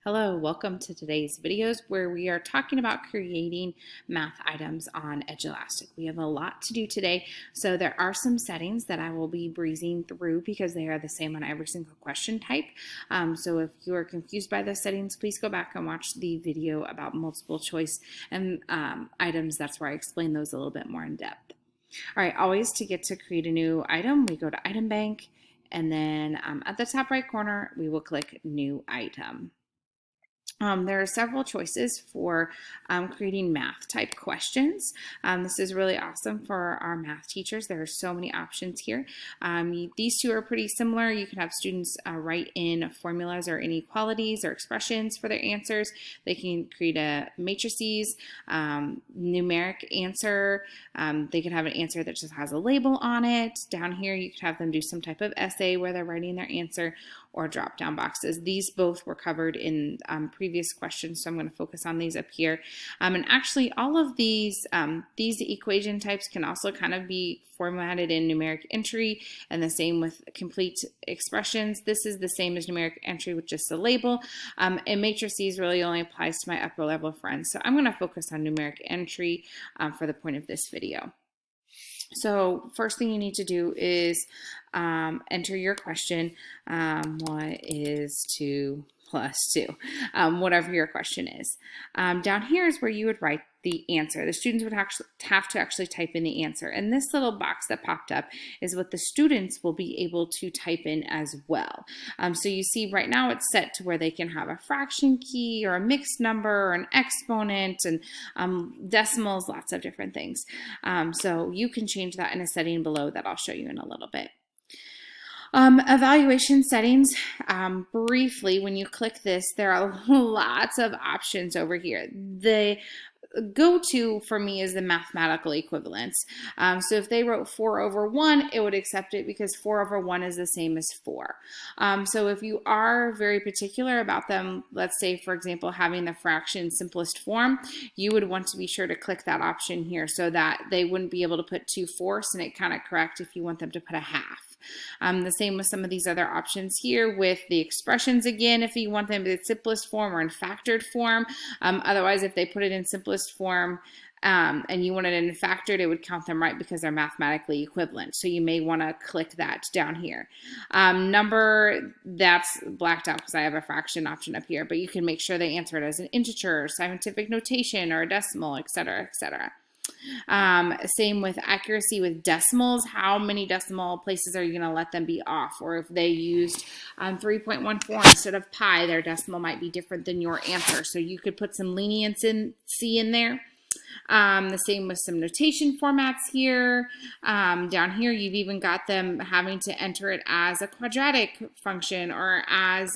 Hello, welcome to today's videos where we are talking about creating math items on Edulastic. We have a lot to do today, so there are some settings that I will be breezing through because they are the same on every single question type. So if you are confused by those settings, please go back and watch the video about multiple choice and items. That's where I explain those a little bit more in depth. All right, always to get to create a new item, we go to Item Bank, and then at the top right corner, we will click New Item. There are several choices for creating math type questions. This is really awesome for our math teachers. There are so many options here. These two are pretty similar. You can have students write in formulas or inequalities or expressions for their answers. They can create matrices, numeric answer. They could have an answer that just has a label on it. Down here, you could have them do some type of essay where they're writing their answer, or drop-down boxes. These both were covered in previous questions, so I'm going to focus on these up here. And actually, all of these equation types can also kind of be formatted in numeric entry, and the same with complete expressions. This is the same as numeric entry with just a label, and matrices really only applies to my upper level friends. So I'm going to focus on numeric entry for the point of this video. So first thing you need to do is enter your question. What is 2 plus 2? Whatever your question is. Down here is where you would write the answer. The students would have to actually type in the answer. And this little box that popped up is what the students will be able to type in as well. So you see right now it's set to where they can have a fraction key or a mixed number or an exponent and decimals, lots of different things. So you can change that in a setting below that I'll show you in a little bit. Evaluation settings, briefly, when you click this, there are lots of options over here. The go-to for me is the mathematical equivalence. So if they wrote 4/1, it would accept it because 4/1 is the same as 4. So if you are very particular about them, let's say, for example, having the fraction simplest form, you would want to be sure to click that option here so that they wouldn't be able to put 2/4 and it kind of correct if you want them to put a half. The same with some of these other options here with the expressions again, if you want them in simplest form or in factored form. Otherwise, if they put it in simplest form and you want it in factored, it would count them right because they're mathematically equivalent. So you may want to click that down here. Number, that's blacked out because I have a fraction option up here, but you can make sure they answer it as an integer, scientific notation, or a decimal, etc., etc. Same with accuracy with decimals. How many decimal places are you going to let them be off? Or if they used 3.14 instead of pi, their decimal might be different than your answer. So you could put some leniency in there. The same with some notation formats here. Down here, you've even got them having to enter it as a quadratic function or as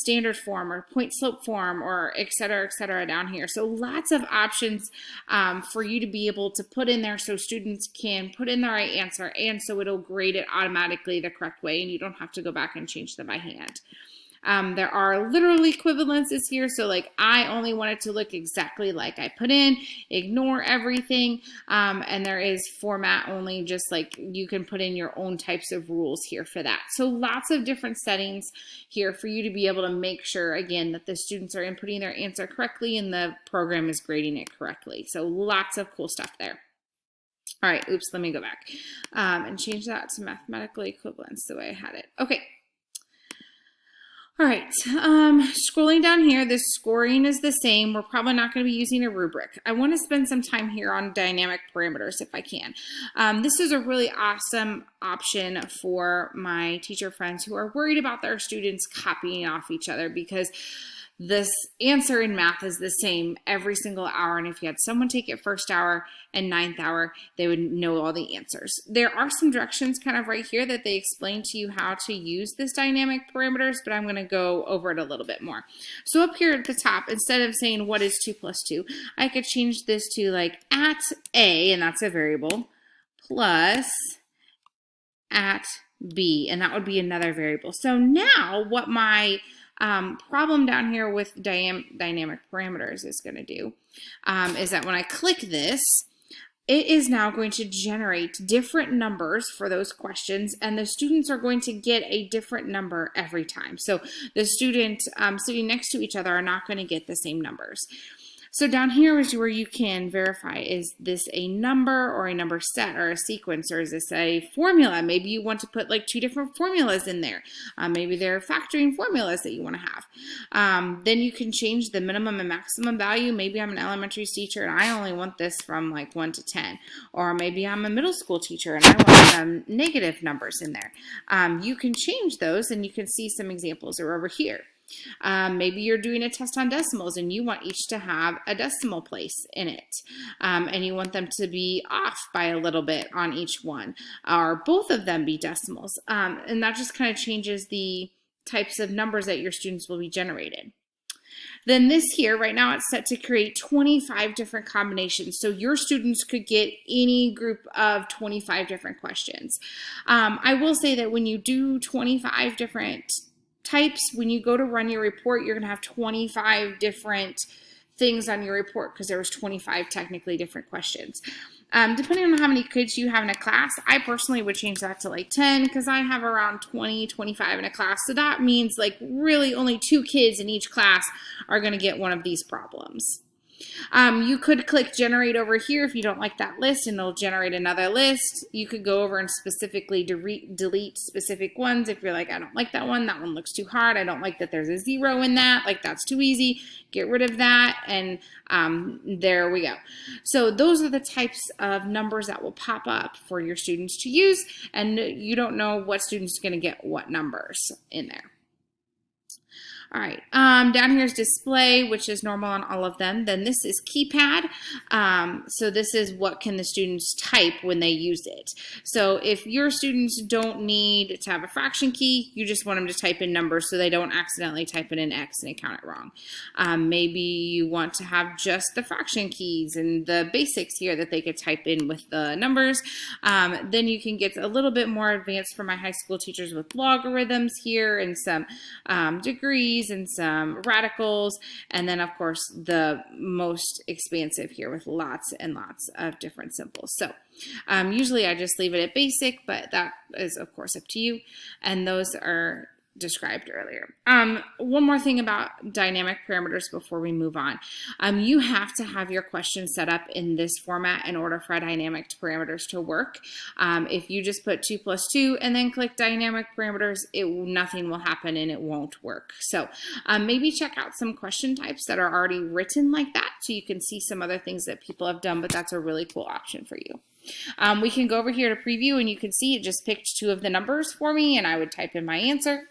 standard form or point slope form or et cetera down here. So lots of options for you to be able to put in there so students can put in the right answer, and so it'll grade it automatically the correct way and you don't have to go back and change them by hand. There are literal equivalences here, so like I only want it to look exactly like I put in, ignore everything, and there is format only, just like you can put in your own types of rules here for that. So lots of different settings here for you to be able to make sure, again, that the students are inputting their answer correctly and the program is grading it correctly. So lots of cool stuff there. All right, oops, let me go back and change that to mathematical equivalence the way I had it. Okay. All right, scrolling down here, the scoring is the same. We're probably not going to be using a rubric. I want to spend some time here on dynamic parameters if I can. This is a really awesome option for my teacher friends who are worried about their students copying off each other, because this answer in math is the same every single hour, and if you had someone take it first hour and ninth hour, they would know all the answers. There are some directions kind of right here that they explain to you how to use this dynamic parameters, but I'm going to go over it a little bit more. So up here at the top, instead of saying what is 2 plus 2, I could change this to like at a, and that's a variable, plus at b, and that would be another variable. So now what my problem down here with dynamic parameters is going to do is that when I click this, it is now going to generate different numbers for those questions, and the students are going to get a different number every time. So the student sitting next to each other are not going to get the same numbers. So down here is where you can verify, is this a number or a number set or a sequence, or is this a formula? Maybe you want to put like 2 different formulas in there. Maybe they're factoring formulas that you want to have. Then you can change the minimum and maximum value. Maybe I'm an elementary teacher and I only want this from like 1 to 10. Or maybe I'm a middle school teacher and I want some negative numbers in there. You can change those, and you can see some examples are over here. Maybe you're doing a test on decimals and you want each to have a decimal place in it, and you want them to be off by a little bit on each one, or both of them be decimals, and that just kind of changes the types of numbers that your students will be generated. Then this here, right now it's set to create 25 different combinations. So your students could get any group of 25 different questions. I will say that when you do 25 different types, when you go to run your report, you're going to have 25 different things on your report because there was 25 technically different questions. Depending on how many kids you have in a class, I personally would change that to like 10 because I have around 20, 25 in a class. So that means like really only 2 kids in each class are going to get one of these problems. You could click generate over here if you don't like that list, and it'll generate another list. You could go over and specifically delete specific ones if you're like, I don't like that one looks too hard, I don't like that there's a 0 in that, like that's too easy, get rid of that, and there we go. So those are the types of numbers that will pop up for your students to use, and you don't know what student's going to get what numbers in there. All right, down here is display, which is normal on all of them. Then this is keypad. So this is what can the students type when they use it. So if your students don't need to have a fraction key, you just want them to type in numbers so they don't accidentally type in an X and count it wrong. Maybe you want to have just the fraction keys and the basics here that they could type in with the numbers. Then you can get a little bit more advanced for my high school teachers with logarithms here and some degrees and some radicals, and then of course the most expansive here with lots and lots of different symbols. So usually I just leave it at basic, but that is of course up to you, and those are described earlier. One more thing about dynamic parameters before we move on. You have to have your question set up in this format in order for dynamic parameters to work. If you just put 2 plus 2 and then click dynamic parameters, nothing will happen and it won't work. So maybe check out some question types that are already written like that so you can see some other things that people have done, but that's a really cool option for you. We can go over here to preview, and you can see it just picked 2 of the numbers for me, and I would type in my answer.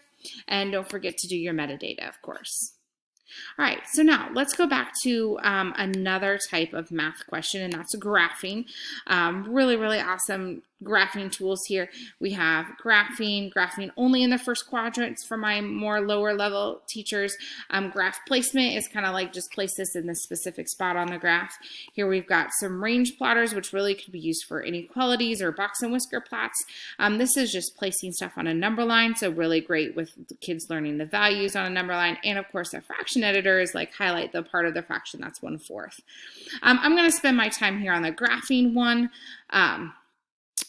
And don't forget to do your metadata, of course. All right, so now let's go back to another type of math question, and that's graphing. Really, really awesome graphing tools here. We have graphing only in the first quadrants for my more lower level teachers. Graph placement is kind of like just place this in this specific spot on the graph. Here we've got some range plotters, which really could be used for inequalities or box and whisker plots. This is just placing stuff on a number line, so really great with kids learning the values on a number line. And of course, a fraction editor is like highlight the part of the fraction that's 1/4. I'm going to spend my time here on the graphing one.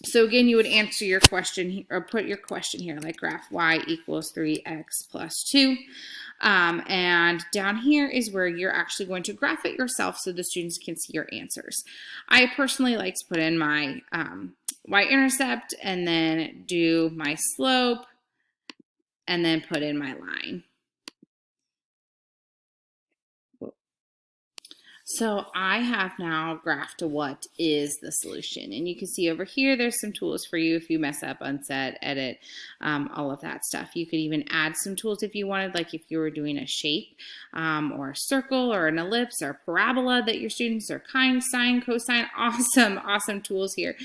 So again, you would answer your question or put your question here, like graph y equals 3x plus 2. And down here is where you're actually going to graph it yourself so the students can see your answers. I personally like to put in my y-intercept and then do my slope and then put in my line. So I have now graphed what is the solution, and you can see over here there's some tools for you if you mess up, unset, edit, all of that stuff. You could even add some tools if you wanted, like if you were doing a shape or a circle or an ellipse or a parabola that your students are sine, cosine. Awesome tools here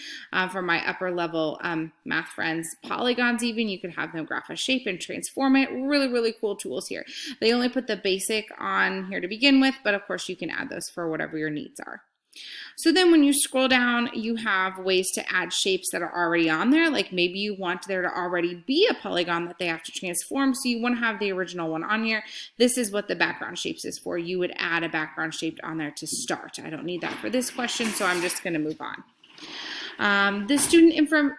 for my upper level math friends. Polygons even, you could have them graph a shape and transform it. Really cool tools here. They only put the basic on here to begin with, but of course you can add those for whatever your needs are. So then when you scroll down, you have ways to add shapes that are already on there. Like maybe you want there to already be a polygon that they have to transform, so you want to have the original one on here. This is what the background shapes is for. You would add a background shape on there to start. I don't need that for this question, so I'm just going to move on. The student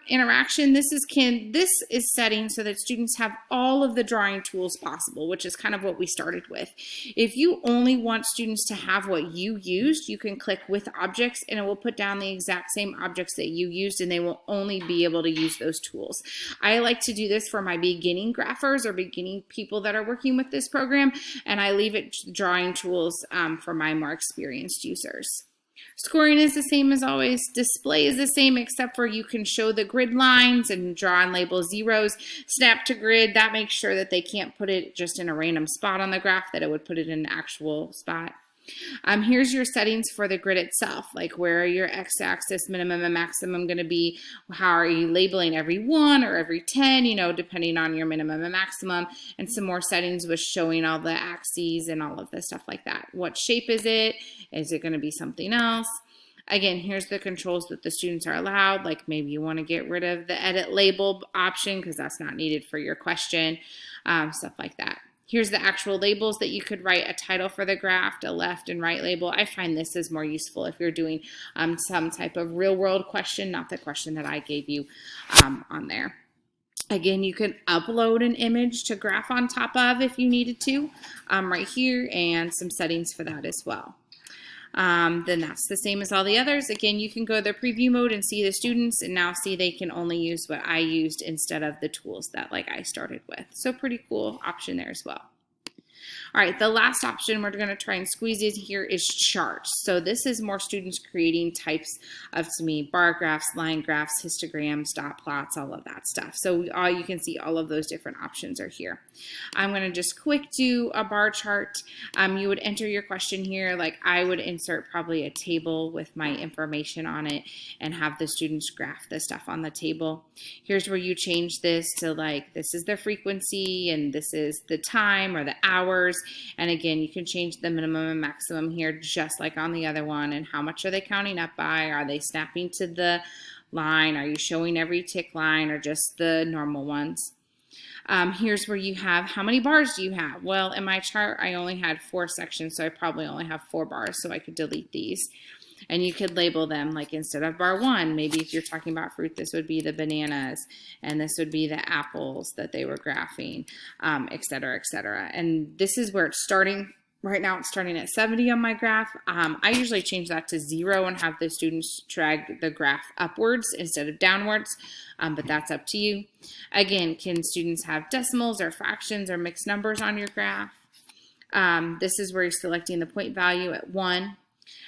interaction, this is setting so that students have all of the drawing tools possible, which is kind of what we started with. If you only want students to have what you used, you can click with objects and it will put down the exact same objects that you used, and they will only be able to use those tools. I like to do this for my beginning graphers or beginning people that are working with this program, and I leave it drawing tools for my more experienced users. Scoring is the same as always. Display is the same, except for you can show the grid lines and draw and label zeros. Snap to grid, that makes sure that they can't put it just in a random spot on the graph, that it would put it in an actual spot. Here's your settings for the grid itself, like where are your x-axis minimum and maximum going to be, how are you labeling every 1 or every 10, depending on your minimum and maximum, and some more settings with showing all the axes and all of the stuff like that. What shape is it? Is it going to be something else? Again, here's the controls that the students are allowed, like maybe you want to get rid of the edit label option because that's not needed for your question, stuff like that. Here's the actual labels that you could write a title for the graph, a left and right label. I find this is more useful if you're doing some type of real world question, not the question that I gave you on there. Again, you can upload an image to graph on top of if you needed to right here, and some settings for that as well. Then that's the same as all the others. Again, you can go to the preview mode and see the students, and now see they can only use what I used instead of the tools that I started with. So pretty cool option there as well. All right, the last option we're going to try and squeeze in here is charts. So this is more students creating types of, to me, bar graphs, line graphs, histograms, dot plots, all of that stuff. So you can see all of those different options are here. I'm going to just quick do a bar chart. You would enter your question here. Like I would insert probably a table with my information on it and have the students graph the stuff on the table. Here's where you change this to this is the frequency and this is the time or the hours. And again, you can change the minimum and maximum here just like on the other one. And how much are they counting up by? Are they snapping to the line? Are you showing every tick line or just the normal ones? Here's where you have how many bars do you have? Well, in my chart, I only had 4 sections, so I probably only have 4 bars, so I could delete these. And you could label them, like instead of bar 1, maybe if you're talking about fruit, this would be the bananas, and this would be the apples that they were graphing, et cetera, et cetera. And this is where it's starting. Right now it's starting at 70 on my graph. I usually change that to 0 and have the students drag the graph upwards instead of downwards, but that's up to you. Again, can students have decimals or fractions or mixed numbers on your graph? This is where you're selecting the point value at 1.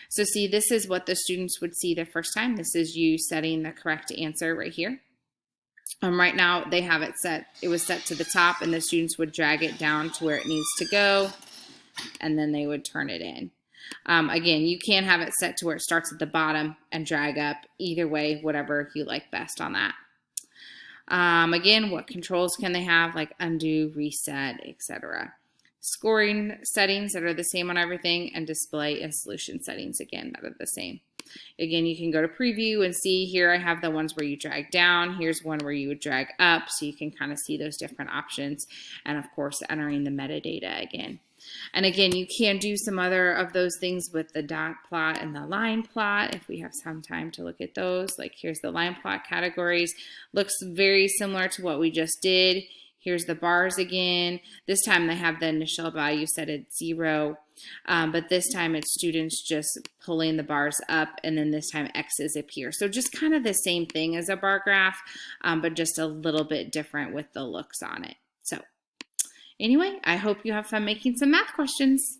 So see, this is what the students would see the first time. This is you setting the correct answer right here. Right now they have it set, it was set to the top, and the students would drag it down to where it needs to go, and then they would turn it in. Again, you can have it set to where it starts at the bottom and drag up. Either way, whatever you like best on that. Again, what controls can they have, like undo, reset, etc. Scoring settings that are the same on everything, and display and solution settings, again, that are the same. Again, you can go to preview and see here I have the ones where you drag down. Here's one where you would drag up, so you can kind of see those different options. And of course, entering the metadata again. And again, you can do some other of those things with the dot plot and the line plot if we have some time to look at those. Like here's the line plot categories. Looks very similar to what we just did. Here's the bars again. This time they have the initial value set at 0, but this time it's students just pulling the bars up, and then this time X's appear. So just kind of the same thing as a bar graph, but just a little bit different with the looks on it. So anyway, I hope you have fun making some math questions.